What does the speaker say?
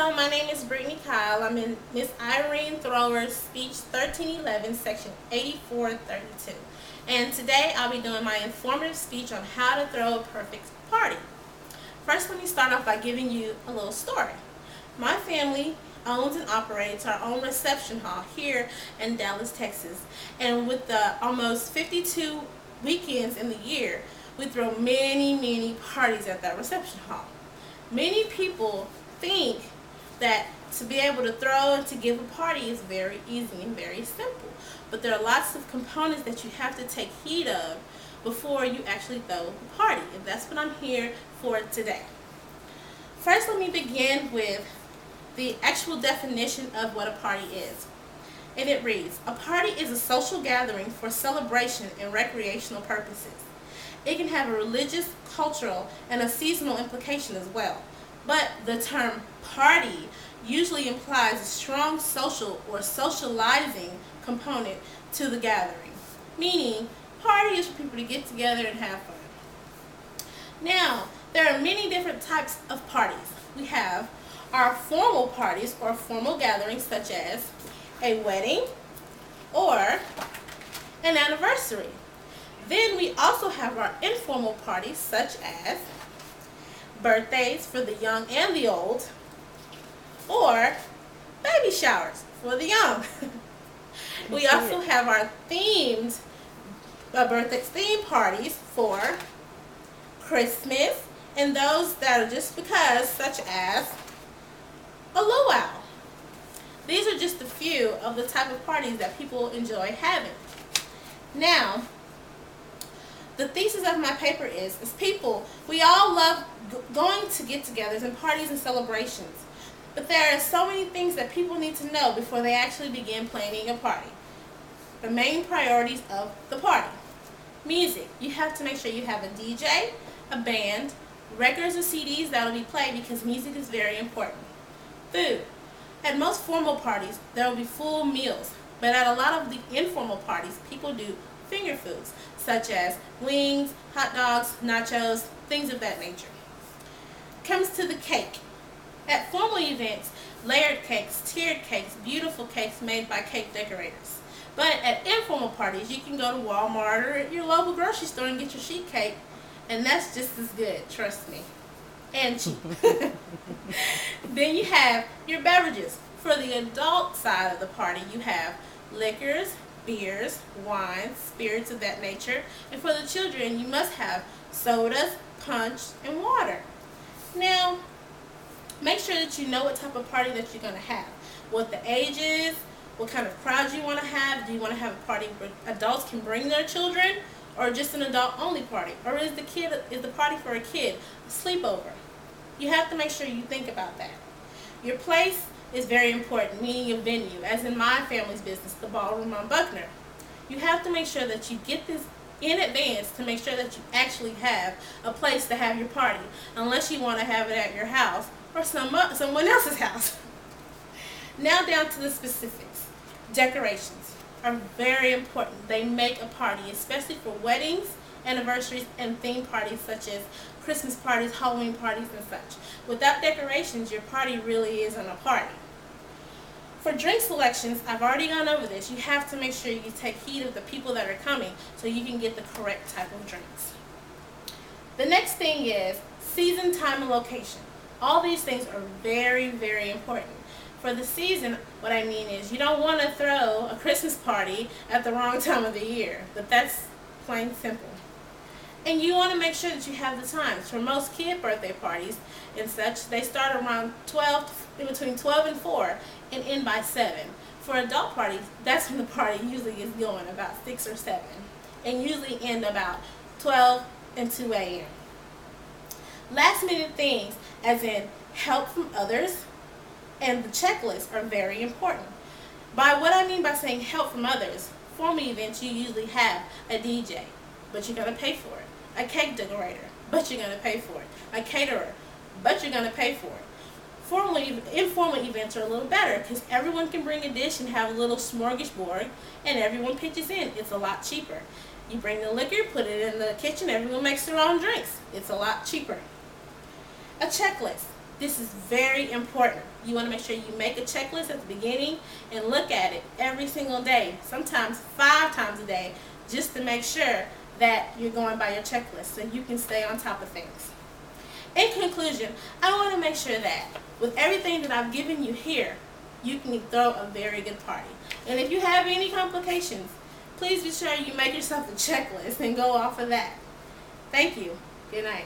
Hello, my name is Brittany Kyle. I'm in Miss Irene Thrower's Speech 1311, Section 8432. And today I'll be doing my informative speech on how to throw a perfect party. First, let me start off by giving you a little story. My family owns and operates our own reception hall here in Dallas, Texas. And with the almost 52 weekends in the year, we throw many parties at that reception hall. Many people think that to be able to throw and to give a party is very easy and very simple. But there are lots of components that you have to take heed of before you actually throw the party. And that's what I'm here for today. First, let me begin with the actual definition of what a party is. And it reads, a party is a social gathering for celebration and recreational purposes. It can have a religious, cultural, and a seasonal implication as well. But the term party usually implies a strong social or socializing component to the gathering, meaning party is for people to get together and have fun. Now, there are many different types of parties. We have our formal parties or formal gatherings such as a wedding or an anniversary. Then we also have our informal parties such as birthdays for the young and the old, or baby showers for the young. We also have our themed birthday theme parties for Christmas and those that are just because, such as a luau. These are just a few of the type of parties that people enjoy having. Now, the thesis of my paper is people, we all love going to get-togethers and parties and celebrations. But there are so many things that people need to know before they actually begin planning a party. The main priorities of the party. Music. You have to make sure you have a DJ, a band, records or CDs that will be played because music is very important. Food. At most formal parties, there will be full meals. But at a lot of the informal parties, people do finger foods, such as wings, hot dogs, nachos, things of that nature. Comes to the cake. At formal events, layered cakes, tiered cakes, beautiful cakes made by cake decorators. But at informal parties, you can go to Walmart or your local grocery store and get your sheet cake, and that's just as good, trust me, and cheap. Then you have your beverages. For the adult side of the party, you have liquors, beers, wines, spirits of that nature. And for the children, you must have sodas, punch, and water. Now, make sure that you know what type of party that you're going to have. What the age is, what kind of crowd you want to have. Do you want to have a party where adults can bring their children, or just an adult-only party? Or is the party for a kid a sleepover? You have to make sure you think about that. Your place is very important, meaning your venue. As in my family's business, the ballroom on Buckner. You have to make sure that you get this in advance to make sure that you actually have a place to have your party, unless you want to have it at your house or someone else's house. Now down to the specifics. Decorations are very important. They make a party, especially for weddings, anniversaries, and theme parties such as Christmas parties, Halloween parties, and such. Without decorations, your party really isn't a party. For drink selections, I've already gone over this. You have to make sure you take heed of the people that are coming so you can get the correct type of drinks. The next thing is season, time, and location. All these things are very important. For the season, what I mean is you don't want to throw a Christmas party at the wrong time of the year, but that's plain simple. And you want to make sure that you have the times. For most kid birthday parties and such, they start around between 12 and 4 and end by 7. For adult parties, that's when the party usually is going, about 6 or 7, and usually end about 12 and 2 a.m. Last minute things, as in help from others, and the checklist are very important. By what I mean by saying help from others, formal events you usually have a DJ, but you're going to pay for it. A cake decorator, but you're going to pay for it. A caterer, but you're going to pay for it. Informal events are a little better because everyone can bring a dish and have a little smorgasbord and everyone pitches in. It's a lot cheaper. You bring the liquor, put it in the kitchen, everyone makes their own drinks. It's a lot cheaper. A checklist. This is very important. You want to make sure you make a checklist at the beginning and look at it every single day, sometimes 5 times a day, just to make sure that you're going by your checklist so you can stay on top of things. In conclusion, I want to make sure that with everything that I've given you here, you can throw a very good party. And if you have any complications, please be sure you make yourself a checklist and go off of that. Thank you. Good night.